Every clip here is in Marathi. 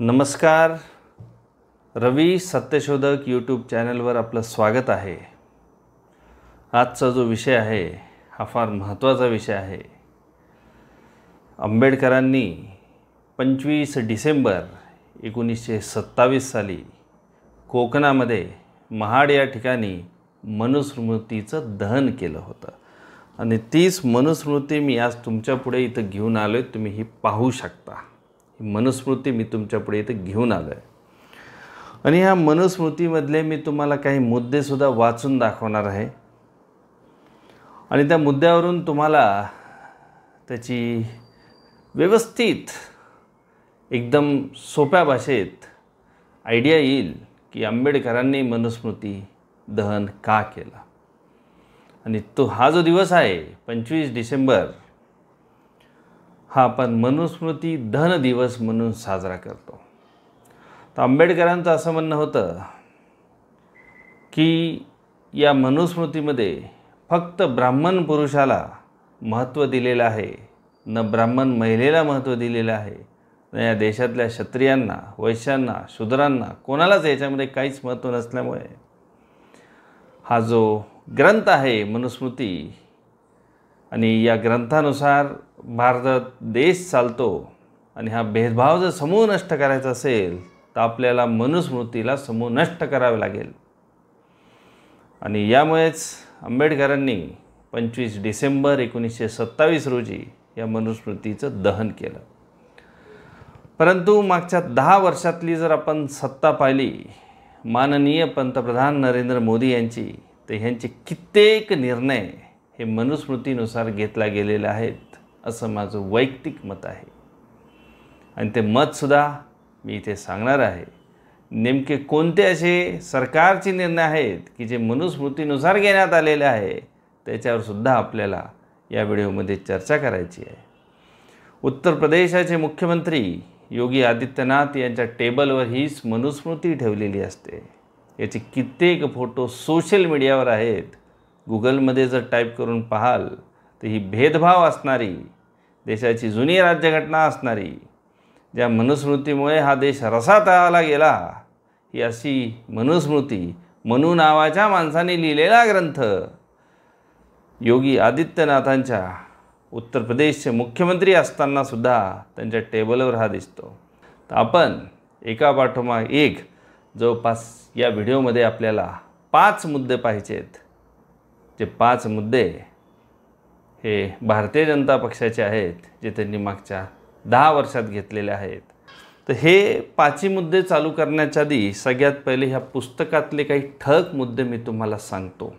नमस्कार. रवी सत्यशोधक यूट्यूब चॅनलवर आपलं स्वागत आहे. आजचा जो विषय आहे हा फार महत्त्वाचा विषय आहे. आंबेडकरांनी 25 डिसेंबर 1927 साली कोकणामध्ये महाड या ठिकाणी मनुस्मृतीचं दहन केलं होतं आणि तीच मनुस्मृती मी आज तुमच्या पुढे इथं घेऊन आलो आहे. तुम्ही ही पाहू शकता. मनुस्मृती मी तुमच्या पुढे इथं घेऊन आलो आहे आणि ह्या मनुस्मृतीमधले मी तुम्हाला काही मुद्देसुद्धा वाचून दाखवणार आहे आणि त्या मुद्द्यावरून तुम्हाला त्याची व्यवस्थित एकदम सोप्या भाषेत आयडिया येईल की आंबेडकरांनी मनुस्मृती दहन का केलं. आणि हा जो दिवस आहे 25 डिसेंबर हा आपण मनुस्मृती दहन दिवस म्हणून साजरा करतो. तर आंबेडकरांचं असं म्हणणं होतं की या मनुस्मृतीमध्ये फक्त ब्राह्मण पुरुषाला महत्त्व दिलेलं आहे, न ब्राह्मण महिलेला महत्त्व दिलेलं आहे, न या देशातल्या क्षत्रियांना, वैश्यांना, शूद्रांना कोणालाच याच्यामध्ये काहीच महत्त्व नसल्यामुळे हा जो ग्रंथ आहे मनुस्मृती आणि या ग्रंथानुसार भारत देश चालतो आणि हा भेदभाव जर समूळ नष्ट करायचा असेल तर आपल्याला मनुस्मृतीला समूळ नष्ट करावे लागेल. आणि यामुळेच आंबेडकरांनी 25 डिसेंबर 1927 रोजी या मनुस्मृतीचं दहन केलं. परंतु मागच्या 10 वर्षातली जर आपण सत्ता पाहिली माननीय पंतप्रधान नरेंद्र मोदी यांची, तर ह्यांचे कित्येक निर्णय हे मनुस्मृतीनुसार घेतला गेलेले आहेत असं माझं वैयक्तिक मत आहे. आणि ते मतसुद्धा मी इथे सांगणार आहे. नेमके कोणते असे सरकारचे निर्णय आहेत की जे मनुस्मृतीनुसार घेण्यात आलेले आहे त्याच्यावरसुद्धा आपल्याला या व्हिडिओमध्ये चर्चा करायची आहे. उत्तर प्रदेशाचे मुख्यमंत्री योगी आदित्यनाथ यांच्या टेबलवर हीच मनुस्मृती ठेवलेली असते. याचे कित्येक फोटो सोशल मीडियावर आहेत. गुगलमध्ये जर टाईप करून पाहाल तर ही भेदभाव असणारी, देशाची जुनी राज्यघटना असणारी, ज्या मनुस्मृतीमुळे हा देश रसातळाला गेला, ही अशी मनुस्मृती मनु नावाच्या माणसाने लिहिलेला ग्रंथ योगी आदित्यनाथांच्या उत्तर प्रदेशचे मुख्यमंत्री असतानासुद्धा त्यांच्या टेबलवर हा दिसतो. तर आपण एका पाठोमाग एक जवळपास या व्हिडिओमध्ये आपल्याला 5 मुद्दे पाहायचे आहेत. जे 5 मुद्दे हे भारतीय जनता पक्षाचे आहेत, जे त्यांनी मागच्या 10 वर्षात घेतलेले आहेत. तर हे 5 मुद्दे चालू करण्याच्या आधी सगळ्यात पहिले ह्या पुस्तकातले काही ठळक मुद्दे मी तुम्हाला सांगतो.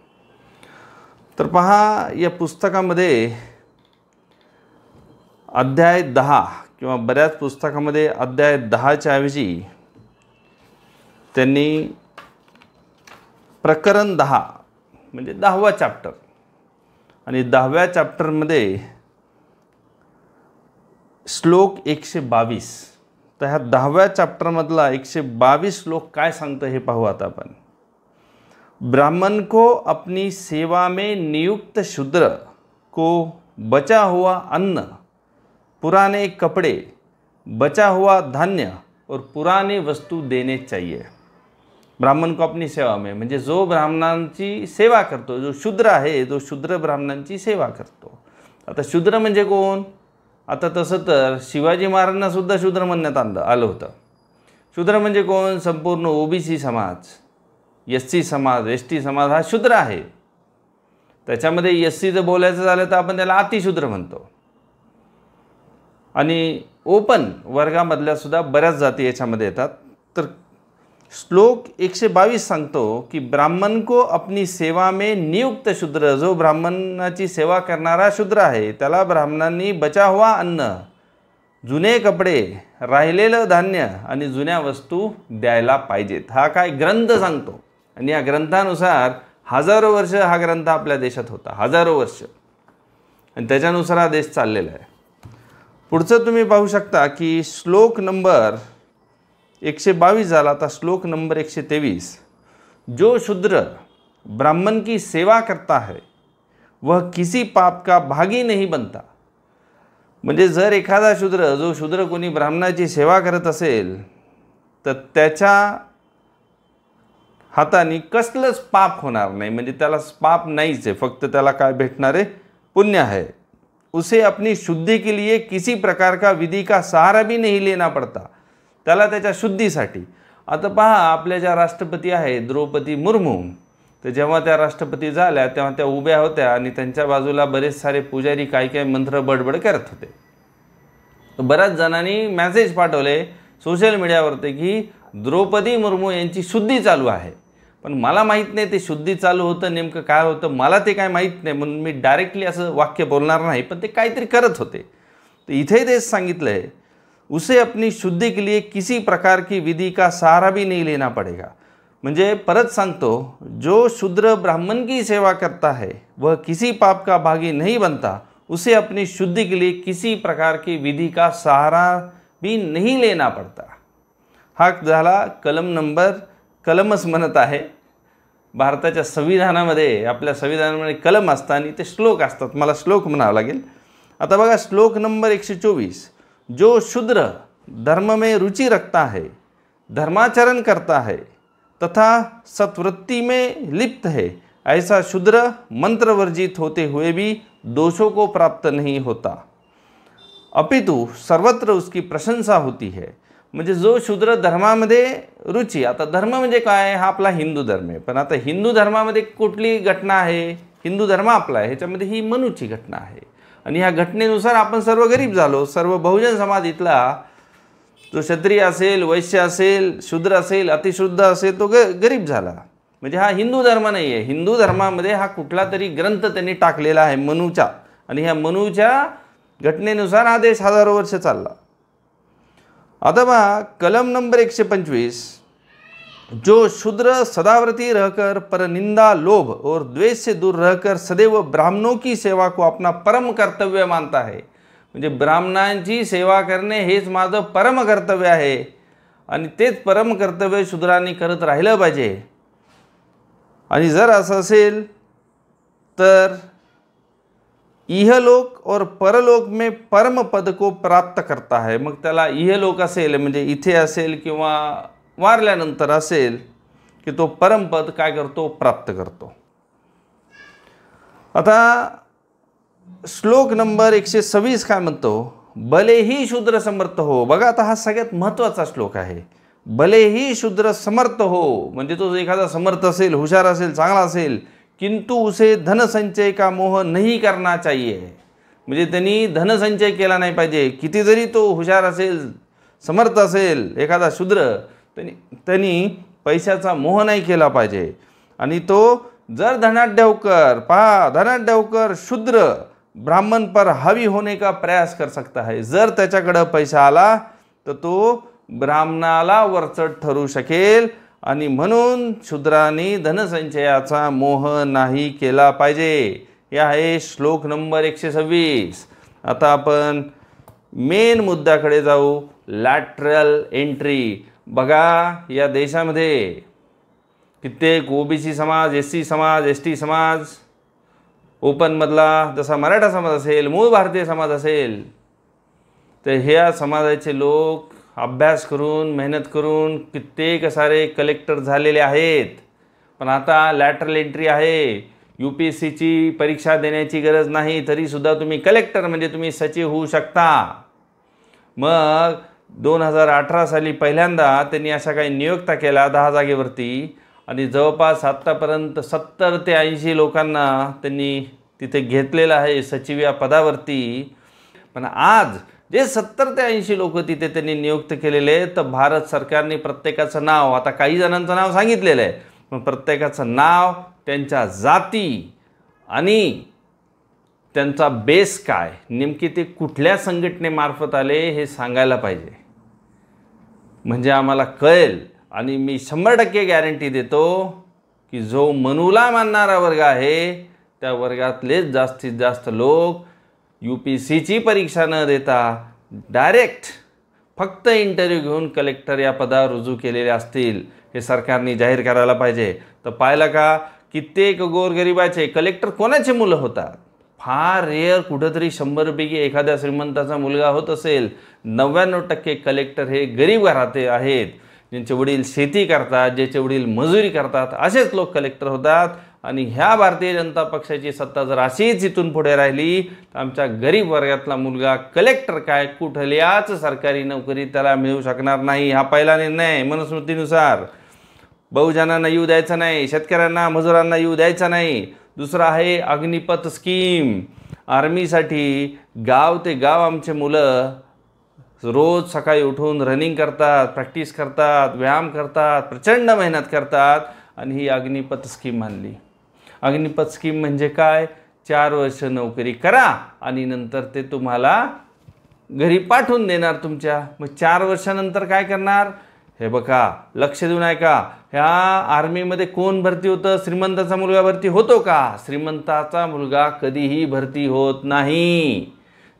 तर पहा, या पुस्तकामध्ये अध्याय 10 किंवा बऱ्याच पुस्तकामध्ये अध्याय 10च्या ऐवजी त्यांनी प्रकरण 10 म्हणजे 10वा चॅप्टर आणि 10व्या चॅप्टरमध्ये श्लोक 122. तर ह्या 10व्या चॅप्टरमधला 122 श्लोक काय सांगतं हे पाहू आता आपण. ब्राह्मण को अपनी सेवा में नियुक्त शूद्र को बचा हुआ अन्न, पुराने कपड़े, बचा हुआ धान्य और पुराने वस्तू देने चाहिए. ब्राह्मण को अपनी सेवा में म्हणजे जो ब्राह्मणांची सेवा करतो, जो शूद्र आहे, जो शूद्र ब्राह्मणांची सेवा करतो. आता शूद्र म्हणजे कोण? आता तसं तर शिवाजी महाराजांना सुद्धा शूद्र म्हणण्यात आलं होतं. शूद्र म्हणजे कोण? संपूर्ण ओबीसी समाज, एससी समाज, एसटी समाज हा शूद्र आहे. त्याच्यामध्ये एससीचं बोलायचं झालं तर आपण त्याला अतिशूद्र म्हणतो. आणि ओपन वर्गामधल्या सुद्धा बऱ्याच जाती याच्यामध्ये येतात. तर श्लोक 122 सांगतो की ब्राह्मण को अपनी सेवा में नियुक्त शूद्र, जो ब्राह्मणाची सेवा करणारा शूद्र आहे त्याला ब्राह्मणांनी बचा हुआ अन्न, जुने कपडे, राहिलेलं धान्य आणि जुन्या वस्तू द्यायला पाहिजेत. हा काय ग्रंथ सांगतो. आणि या ग्रंथानुसार हजारो वर्ष हा ग्रंथ आपल्या देशात होता, हजारो वर्ष, आणि त्याच्यानुसार हा देश चाललेला आहे. पुढचं तुम्ही पाहू शकता की श्लोक नंबर 122 झाला. आता श्लोक नंबर 123. जो शूद्र ब्राह्मण की सेवा करता है वह किसी पाप का भागी नहीं बनता. म्हणजे जर एखादा शूद्र, जो शूद्र कोणी ब्राह्मणाची सेवा करत असेल तर त्याच्या हाताने कसलंच पाप होणार नाही, म्हणजे त्याला पाप नाहीच आहे, फक्त त्याला काय भेटणार आहे, पुण्य है। उसे अपनी शुद्धि के लिए किसी प्रकार का विधि का सहारा भी नहीं लेना पड़ता, त्याला त्याच्या शुद्धीसाठी। आता पहा, आपल्या ज्या राष्ट्रपती आहेत द्रौपदी मुर्मू, तर जेव्हा त्या राष्ट्रपती झाल्या तेव्हा त्या उभ्या होत्या आणि त्यांच्या बाजूला बरेच सारे पुजारी काय काय मंत्र बडबड करत होते। बऱ्याच जणांनी मेसेज पाठवले सोशल मीडियावरती की द्रौपदी मुर्मू यांची शुद्धी चालू आहे, पण मला माहीत नाही ते शुद्धी चालू होतं नेमकं काय होतं, मला ते काय माहीत नाही, म्हणून मी डायरेक्टली असं वाक्य बोलणार नाही, पण ते काहीतरी करत होते। तर इथे तेच सांगितलं आहे, उसे अपनी शुद्धि के लिए किसी प्रकार की विधि का सहारा भी नहीं लेना पड़ेगा। म्हणजे परत सांगतो, जो शूद्र ब्राह्मण की सेवा करता है वह किसी पाप का भागी नहीं बनता, उसे अपनी शुद्धि के लिए किसी प्रकार की विधि का सहारा भी नहीं लेना पड़ता। हा झाला कलमच म्हणत आहे। भारताच्या संविधानामध्ये, आपल्या संविधानामध्ये कलम असतात आणि ते श्लोक असतात, मला श्लोक म्हणावं लागेल। आता बघा श्लोक नंबर 124, जो शूद्र धर्म में रुचि रखता है, धर्माचरण करता है तथा सत्वृत्ति में लिप्त है, ऐसा शूद्र मंत्र वर्जित होते हुए भी दोषों को प्राप्त नहीं होता, अपितु सर्वत्र उसकी प्रशंसा होती है। म्हणजे जो शूद्र धर्मामध्ये रुची, आता धर्म म्हणजे काय, हा आपला हिंदू धर्म आहे, पण आता हिंदू धर्मामध्ये कुठली घटना आहे, हिंदू धर्म आपला आहे, ह्याच्यामध्ये ही मनूची घटना आहे आणि ह्या घटनेनुसार आपण सर्व गरीब झालो। सर्व बहुजन समाज इथला जो क्षत्रिय असेल, वैश्य असेल, शूद्र असेल, अतिशुद्ध असेल, तो गरीब झाला। म्हणजे हा हिंदू धर्म नाही आहे, हिंदू धर्मामध्ये हा कुठला तरी ग्रंथ त्यांनी टाकलेला आहे मनूचा, आणि ह्या मनूच्या घटनेनुसार हा देश हजारो वर्ष चालला। आता बघा कलम नंबर 125, जो शूद्र सदाव्रती रहकर पर निंदा, लोभ और द्वेष से दूर रहकर सदैव ब्राह्मणों की सेवा को अपना परम कर्तव्य मानता है, म्हणजे ब्राह्मणांची सेवा करणे हेच माझं परम कर्तव्य आहे आणि तेच परम कर्तव्य शूद्रांनी करत राहिलं पाहिजे। आणि जर असं असेल तर इहलोक और परलोक में परम पद को प्राप्त करता है, मग त्याला इहलोक असेल म्हणजे इथे असेल किंवा वारल्यानंतर असेल की तो परमपद काय करतो, प्राप्त करतो। आता श्लोक नंबर 126 काय म्हणतो, भले ही शूद्र समर्थ हो। बघा आता हा सगळ्यात महत्त्वाचा श्लोक आहे, भले ही शूद्र समर्थ हो, म्हणजे तो एखादा समर्थ असेल, हुशार असेल, चांगला असेल, किंतु उसे धनसंचय का मोह नहीं करना चाहिए, म्हणजे त्यांनी धनसंचय केला नाही पाहिजे। किती जरी तो हुशार असेल, समर्थ असेल एखादा शूद्र, त्यांनी पैशाचा मोह नाही केला पाहिजे। आणि तो जर धनाढ्यकर, पहा धनाढ्यकर शूद्र ब्राह्मण पर हावी होने का प्रयास कर सकता है, जर त्याच्याकडे पैसा आला तर तो ब्राह्मणाला वरचढ ठरू शकेल, आणि म्हणून शूद्रांनी धनसंचयाचा मोह नाही केला पाहिजे। हे आहे श्लोक नंबर 126। आता आपण मेन मुद्द्याकडे जाऊ, लॅटरल एंट्री। बघा या देशामध्ये कित्येक ओबीसी समाज, एससी समाज, एसटी समाज, ओपन मधला जसा मराठा समाज असेल, मूळ भारतीय समाज असेल, तर ह्या समाजाचे लोक अभ्यास करून, मेहनत करून कित्येक सारे कलेक्टर झालेले आहेत, पण आता लॅटरल एंट्री आहे। यूपीएससीची परीक्षा देण्याची गरज नाही तरी सुद्धा तुम्ही कलेक्टर म्हणजे तुम्ही सचिव होऊ शकता। मग 2018 साली पहिल्यांदा त्यांनी अशा काही नियुक्त्या केल्या 10 जागेवरती, आणि जवळपास आत्तापर्यंत 70 ते 80 लोकांना त्यांनी तिथे घेतलेलं आहे सचिव या पदावरती। पण आज जे 70 ते 80 लोक तिथे त्यांनी नियुक्त केलेले आहेत, तर भारत सरकारने प्रत्येकाचं नाव, आता काही जणांचं नाव सांगितलेलं आहे, पण प्रत्येकाचं नाव, त्यांच्या जाती आणि त्यांचा बेस काय, नेमके ते कुठल्या संघटनेमार्फत आले हे सांगायला पाहिजे, म्हणजे आम्हाला कळेल। आणि मी 100% गॅरंटी देतो की जो मनूला मानणारा वर्ग आहे त्या वर्गातलेच जास्तीत जास्त लोक यूपीएससीची परीक्षा न देता डायरेक्ट फक्त इंटरव्ह्यू घेऊन कलेक्टर या पदावर रुजू केलेले असतील, हे सरकारने जाहीर करायला पाहिजे। तर पाहिलं का, कित्येक गोरगरिबाचे कलेक्टर कोणाचे मुलं होतात, फार रेअर कुठेतरी 100 पैकी एखाद्या श्रीमंताचा मुलगा होत असेल। 99% कलेक्टर हे गरीब घराते आहेत। ज्यांचे वडील शेती करतात, ज्याचे वडील मजुरी करतात, असेच लोक कलेक्टर होतात. आणि ह्या भारतीय जनता पक्षाची सत्ता जर अशीच इथून पुढे राहिली तर आमच्या गरीब वर्गातला मुलगा कलेक्टर काय, कुठल्याच सरकारी नोकरी त्याला मिळू शकणार नाही. हा पहिला निर्णय आहे मनुस्मृतीनुसार. बहुजनांना येऊ द्यायचं नाही, शेतकऱ्यांना मजुरांना येऊ द्यायचं नाही. दुसरा आहे अग्निपथ स्कीम. आर्मीसाठी गाव ते गाव आमचे मुलं रोज सकाळी उठून रनिंग करतात, प्रॅक्टिस करतात, व्यायाम करतात, प्रचंड मेहनत करतात आणि ही अग्निपथ स्कीम आणली. अग्निपथ स्कीम म्हणजे काय? 4 वर्ष नोकरी करा आणि नंतर ते तुम्हाला घरी पाठवून देणार तुमच्या. मग 4 वर्षानंतर काय करणार? हे बघा, लक्ष देऊन ऐका. ह्या आर्मीमध्ये कोण भरती होतं? श्रीमंताचा मुलगा भरती होतो का? श्रीमंताचा मुलगा कधीही भरती होत नाही.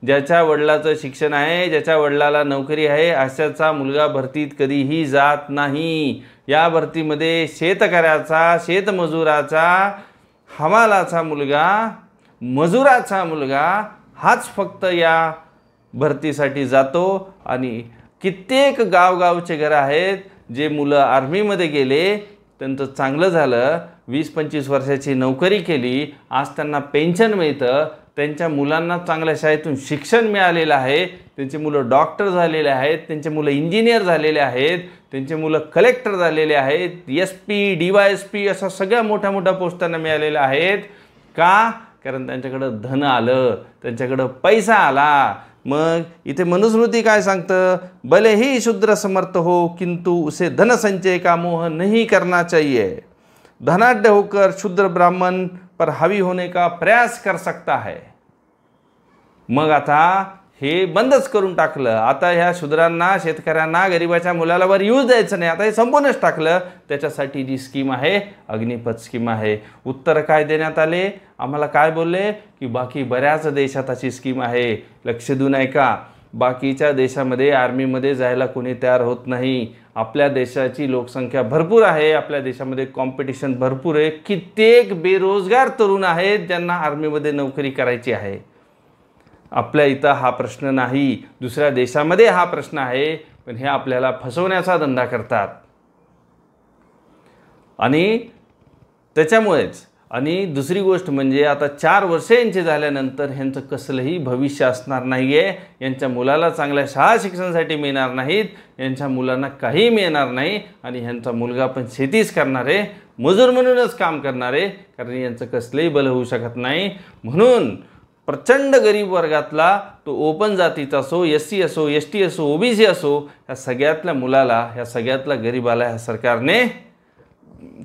ज्याच्या वडिलाचं शिक्षण आहे, ज्याच्या वडिलाला नोकरी आहे, अशाचा मुलगा भरतीत कधीही जात नाही. या भरतीमध्ये शेतकऱ्याचा, शेतमजुराचा, हमालाचा मुलगा, मजुराचा मुलगा हाच फक्त या भरतीसाठी जातो. आणि कित्येक गावगावचे घरं आहेत जे मुलं आर्मीमध्ये गेले, त्यांचं चांगलं झालं, 20-25 वर्षाची नोकरी केली, आज त्यांना पेन्शन मिळतं, त्यांच्या मुलांना चांगल्या शाळेतून शिक्षण मिळालेलं आहे, त्यांची मुलं डॉक्टर झालेले आहेत, त्यांचे मुलं इंजिनियर झालेले आहेत, त्यांचे मुलं कलेक्टर झालेले आहेत, SP, DYSP अशा सगळ्या मोठ्या मोठ्या पोस्ट त्यांना मिळालेल्या आहेत. का? कारण त्यांच्याकडं धन आलं, त्यांच्याकडं पैसा आला. मग इथे मनुस्मृती काय सांगतं? भले ही शूद्र समर्थ हो किंतु उसे धन संचय का मोह नहीं करना चाहिए. धनाढ्य होकर शूद्र ब्राह्मण पर हावी होने का प्रयास कर सकता है. मग आता हे बंदच करून टाकलं. आता ह्या शूद्रांना, शेतकऱ्यांना, गरिबाच्या मुलाला वर यूज द्यायचं नाही. आता हे संपूर्णच टाकलं. त्याच्यासाठी जी स्कीम आहे अग्निपथ स्कीम आहे. उत्तर काय देण्यात आले? आम्हाला काय बोलले की बाकी बऱ्याच देशात अशी स्कीम आहे. लक्ष देऊन ऐका. बाकीच्या देशामध्ये आर्मीमध्ये जायला कोणी तयार होत नाही. आपल्या देशाची लोकसंख्या भरपूर आहे, आपल्या देशामध्ये कॉम्पिटिशन भरपूर आहे. कित्येक बेरोजगार तरुण आहेत ज्यांना आर्मीमध्ये नोकरी करायची आहे. आपल्या इथं हा प्रश्न नाही, दुसऱ्या देशामध्ये हा प्रश्न आहे. पण हे आपल्याला फसवण्याचा धंदा करतात. आणि त्याच्यामुळेच. आणि दुसरी गोष्ट म्हणजे आता 4 वर्ष यांचे झाल्यानंतर ह्यांचं कसलंही भविष्य असणार नाही आहे. यांच्या मुलाला चांगल्या शाळा शिक्षणासाठी मिळणार नाहीत, यांच्या मुलांना काही मिळणार नाही. आणि ह्यांचा मुलगा पण शेतीच करणार आहे, मजूर म्हणूनच काम करणार आहे, कारण यांचं कसलंही बल होऊ शकत नाही. म्हणून प्रचंड गरीब वर्गातला, तो ओपन जातीचा असो, SC असो, ST असो, OBC असो, ह्या सगळ्यातल्या मुलाला, ह्या सगळ्यातल्या गरीबाला ह्या सरकारने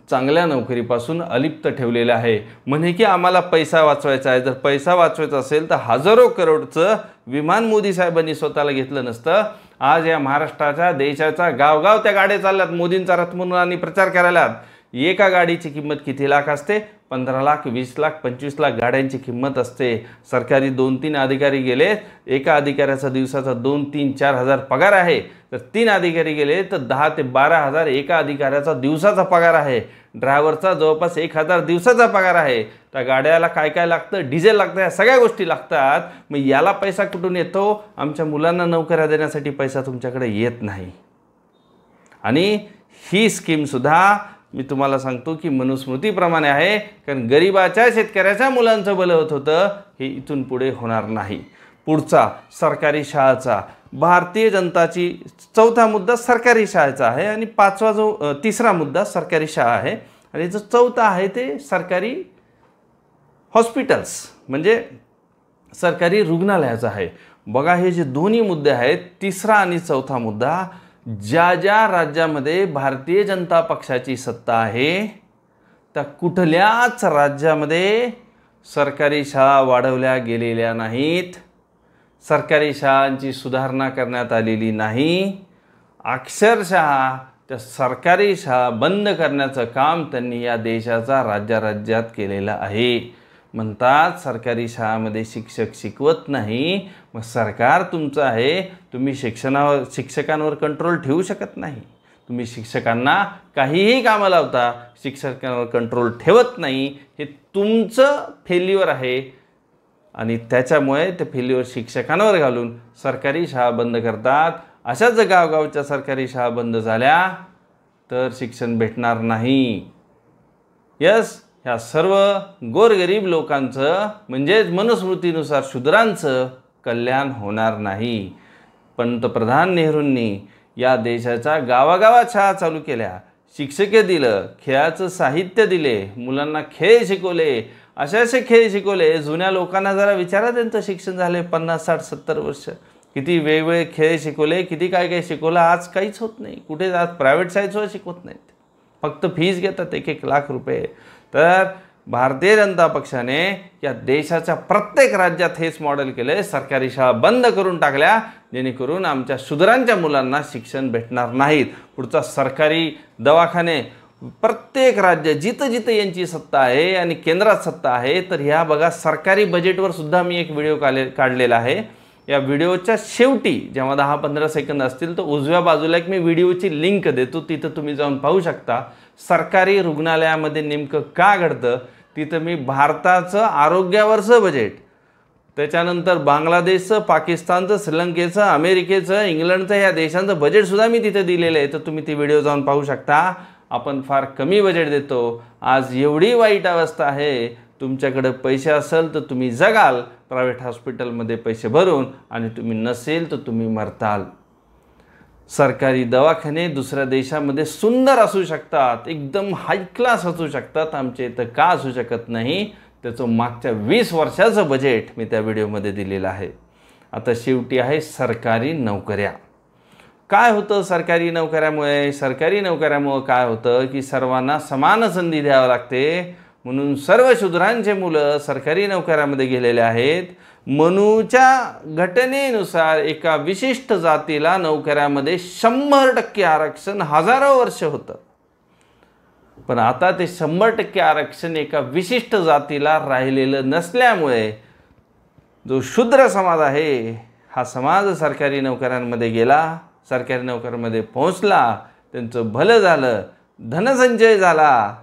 चांगल्या नोकरीपासून अलिप्त ठेवलेलं आहे. म्हणे की आम्हाला पैसा वाचवायचा आहे. जर पैसा वाचवायचा असेल तर हजारो करोडचं विमान मोदी साहेबांनी स्वतःला घेतलं नसतं. आज या महाराष्ट्राच्या, देशाच्या गावगाव त्या गाड्या चालल्यात मोदींचा रथ म्हणून आणि प्रचार करायला. एका गाडीची किंमत किती लाख असते? 15 लाख, 20 लाख, 25 लाख गाड्यांची किंमत असते. सरकारी 2-3 अधिकारी गेले, एका अधिकाऱ्याचा दिवसाचा 2-3-4 हजार पगार आहे. तर 3 अधिकारी गेले तर 10 ते 12 हजार एका अधिकाऱ्याचा दिवसाचा पगार आहे. ड्रायव्हरचा जवळपास 1000 दिवसाचा पगार आहे. त्या गाड्याला काय काय लागतं? डिझेल लागतं, या सगळ्या गोष्टी लागतात. मग याला पैसा कुठून येतो? आमच्या मुलांना नोकऱ्या देण्यासाठी पैसा तुमच्याकडे येत नाही. आणि ही स्कीमसुद्धा मी तुम्हाला सांगतो की मनुस्मृतीप्रमाणे आहे. कारण गरिबाच्या, शेतकऱ्याच्या मुलांचं भलं होत होतं, हे इथून पुढे होणार नाही. पुढचा सरकारी शाळाचा. भारतीय जनताची 4था मुद्दा सरकारी शाळेचा आहे आणि 3रा मुद्दा सरकारी शाळा आहे. आणि जो 4था आहे ते सरकारी हॉस्पिटल्स म्हणजे सरकारी रुग्णालयाचा आहे. बघा, हे जे दोन्ही मुद्दे आहेत, 3रा आणि 4था मुद्दा, ज्या ज्या राज्यामध्ये भारतीय जनता पक्षाची सत्ता आहे त्या कुठल्याच राज्यामध्ये सरकारी शाळा वाढवल्या गेलेल्या नाहीत. सरकारी शाळांची सुधारणा करण्यात आलेली नाही. अक्षरशः त्या सरकारी शाळा बंद करण्याचं काम त्यांनी या देशाचा राज्यात केलेलं आहे. म्हणतात सरकारी शाळामध्ये शिक्षक शिकवत नाही. मग सरकार तुमचं आहे, तुम्ही शिक्षकांवर कंट्रोल ठेवू शकत नाही. तुम्ही शिक्षकांना काहीही कामं लावता, शिक्षकांवर कंट्रोल ठेवत नाही. हे तुमचं फेल्युअर आहे. आणि त्याच्यामुळे ते फेल्युअर शिक्षकांवर घालून सरकारी शाळा बंद करतात. अशाच गावगावच्या सरकारी शाळा बंद झाल्या तर शिक्षण भेटणार नाही. यस, ह्या सर्व गोरगरीब लोकांचं म्हणजेच मनुस्मृतीनुसार शूद्रांचं कल्याण होणार नाही. पंतप्रधान नेहरूंनी या देशाच्या गावागावात शाळा चालू केल्या, शिक्षके दिलं, खेळाचं साहित्य दिले, मुलांना खेळ शिकवले, असे खेळ शिकवले. जुन्या लोकांना जरा विचारा, त्यांचं शिक्षण झाले 50, 60, 70 वर्ष. किती वेगवेगळे खेळ शिकवले, किती काय शिकवलं. आज काहीच होत नाही. कुठे आज प्रायव्हेट शाळेतसुद्धा शिकवत नाहीत, फक्त फीस घेतात 1-1 लाख रुपये. तर भारतीय जनता पक्षाने या देशाच्या प्रत्येक राज्यात हेच मॉडेल केले. सरकारी शाळा बंद करून टाकल्या, जेणेकरून आमच्या शूद्रांच्या मुलांना शिक्षण भेटणार नाहीत. पुढचा सरकारी दवाखाने प्रत्येक राज्य जिथं जिथं यांची सत्ता आहे आणि केंद्रात सत्ता आहे. तर ह्या बघा, सरकारी बजेटवर सुद्धा मी एक व्हिडिओ काढलेला आहे. या व्हिडिओच्या शेवटी जेव्हा 10-15 सेकंद असतील तर उजव्या बाजूला एक मी व्हिडिओची लिंक देतो, तिथं तुम्ही जाऊन पाहू शकता. सरकारी रुग्णालयामध्ये नेमकं का घडतं, तिथं मी भारताचं आरोग्यावरचं बजेट, त्याच्यानंतर बांगलादेशचं, पाकिस्तानचं, श्रीलंकेचं, अमेरिकेचं, इंग्लंडचं ह्या देशांचं बजेटसुद्धा मी तिथे दिलेलं आहे. तर तुम्ही ती व्हिडिओ जाऊन पाहू शकता. आपण फार कमी बजेट देतो. आज एवढी वाईट अवस्था आहे. तुमच्याकडे पैसे असेल तर तुम्ही जगाल प्रायव्हेट हॉस्पिटलमध्ये पैसे भरून, आणि तुम्ही नसेल तर तुम्ही मरताल. सरकारी दवाखाने दुसऱ्या देशामध्ये सुंदर असू शकतात, एकदम हाय क्लास असू शकतात, आमच्या इथं का असू शकत नाही? त्याचं मागच्या 20 वर्षाचं बजेट मी त्या व्हिडिओमध्ये दिलेलं आहे. आता शेवटी आहे सरकारी नोकऱ्या. काय होतं सरकारी नोकऱ्यामुळे? सरकारी नोकऱ्यामुळे काय होतं की सर्वांना समान संधी द्यावी लागते, म्हणून सर्व शूद्रांचे मुलं सरकारी नोकऱ्यामध्ये गेलेले आहेत. मनूच्या घटनेनुसार एका विशिष्ट जातीला नोकऱ्यामध्ये 100% आरक्षण हजारो वर्ष होतं, पण आता ते 100% आरक्षण एका विशिष्ट जातीला राहिलेलं नसल्यामुळे जो शूद्र समाज आहे हा समाज सरकारी नोकऱ्यांमध्ये गेला, सरकारी नोकऱ्यांमध्ये पोहोचला, त्यांचं भलं झालं, धनसंचय झाला,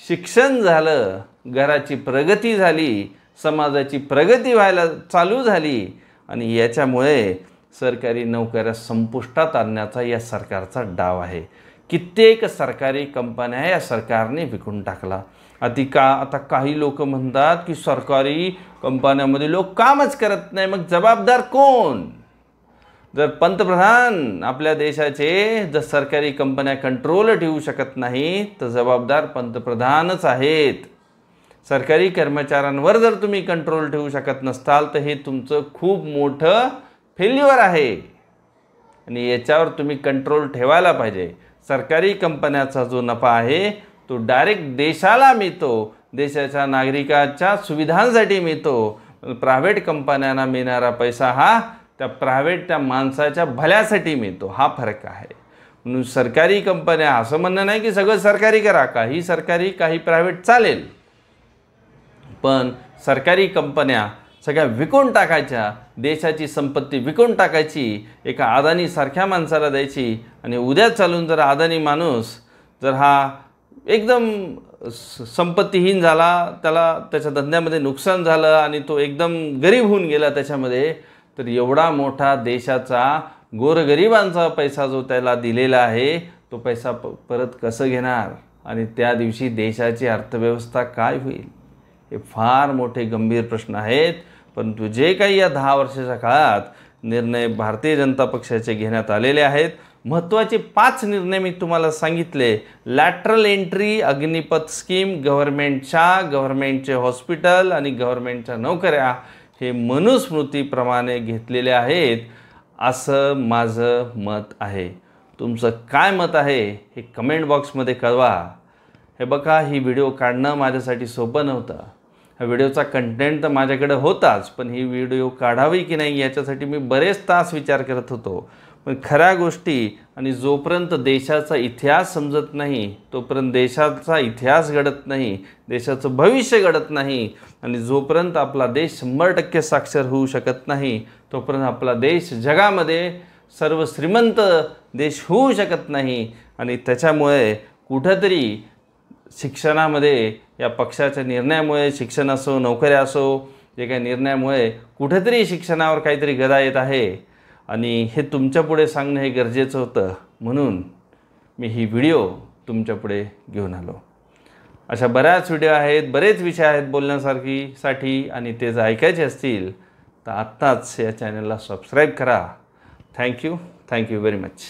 शिक्षण झालं, घराची प्रगती झाली, समाजाची प्रगती व्हायला चालू झाली, आणि याच्यामुळे सरकारी नोकऱ्या संपुष्टात आणण्याचा या सरकारचा डाव आहे. कित्येक सरकारी कंपन्या या सरकारने विकून टाकला. आता काही लोक म्हणतात की सरकारी कंपन्यांमध्ये लोक कामच करत नाही, मग जबाबदार कोण? जर पंतप्रधान आपल्या देशाचे जर सरकारी कंपन्या कंट्रोल ठेवू शकत नाही तर जबाबदार पंतप्रधानच आहेत. सरकारी कर्मचाऱ्यांवर जर तुम्ही कंट्रोल ठेवू शकत नसताल तर हे तुमचं खूप मोठं फेल्युअर आहे, आणि याच्यावर तुम्ही कंट्रोल ठेवायला पाहिजे. सरकारी कंपन्याचा जो नफा आहे तो डायरेक्ट देशाला मिळतो, देशाच्या नागरिकांच्या सुविधांसाठी मिळतो. प्रायव्हेट कंपन्यांना मिळणारा पैसा हा त्या माणसाच्या भल्यासाठी मिळतो. हा फरक आहे. म्हणून सरकारी कंपन्या, असं म्हणणं नाही की सगळं सरकारी करा, काही सरकारी काही प्रायव्हेट चालेल, पण सरकारी कंपन्या सगळ्या विकून टाकायच्या, देशाची संपत्ती विकून टाकायची, एका अदानी सारख्या माणसाला द्यायची, आणि उद्या चालून जर अदानी माणूस जर हा एकदम संपत्तीहीन झाला, त्याच्या धंद्यामध्ये नुकसान झालं आणि तो एकदम गरीब होऊन गेला त्याच्यामध्ये, तर एवढा मोठा देशाचा गोरगरिबांचा पैसा जो त्याला दिलेला आहे तो पैसा परत कसं घेणार, आणि त्या दिवशी देशाची अर्थव्यवस्था काय होईल? हे फार मोठे गंभीर प्रश्न आहेत. परंतु जे काही या 10 वर्षाच्या काळात निर्णय भारतीय जनता पक्षाचे घेण्यात आलेले आहेत, महत्त्वाचे 5 निर्णय मी तुम्हाला सांगितले. लॅटरल एंट्री, अग्निपथ स्कीम, गव्हर्नमेंटचे हॉस्पिटल आणि गव्हर्नमेंटच्या नोकऱ्या हे मनुस्मृतीप्रमाणे घेतलेले आहेत, असं माझं मत आहे. तुमचं काय मत आहे हे कमेंट बॉक्समध्ये कळवा. हे बघा, ही व्हिडिओ काढणं माझ्यासाठी सोपं नव्हतं. ह्या व्हिडिओचा कंटेंट तर माझ्याकडे होताच, पण ही व्हिडिओ काढावी की नाही याच्यासाठी मी बरेच तास विचार करत होतो. पण खऱ्या गोष्टी आणि जोपर्यंत देशाचा इतिहास समजत नाही तोपर्यंत देशाचा इतिहास घडत नाही, देशाचं भविष्य घडत नाही, आणि जोपर्यंत आपला देश 100% साक्षर होऊ शकत नाही तोपर्यंत आपला देश जगामध्ये सर्व श्रीमंत देश होऊ शकत नाही. आणि त्याच्यामुळे कुठंतरी शिक्षणामध्ये या पक्षाच्या निर्णयामुळे, शिक्षण असो नोकऱ्या असो, जे काही निर्णयामुळे कुठंतरी शिक्षणावर काहीतरी गदा येत आहे, आणि हे तुमच्या पुढे सांगणं हे गरजेचं होतं. म्हणून मी ही व्हिडिओ तुमच्यापुढे घेऊन आलो. अशा बऱ्याच व्हिडिओ आहेत, बरेच विषय आहेत बोलण्यासाठी आणि ते जर ऐकायचे असतील तर आत्ताच या चॅनलला सबस्क्राईब करा. Thank you very much.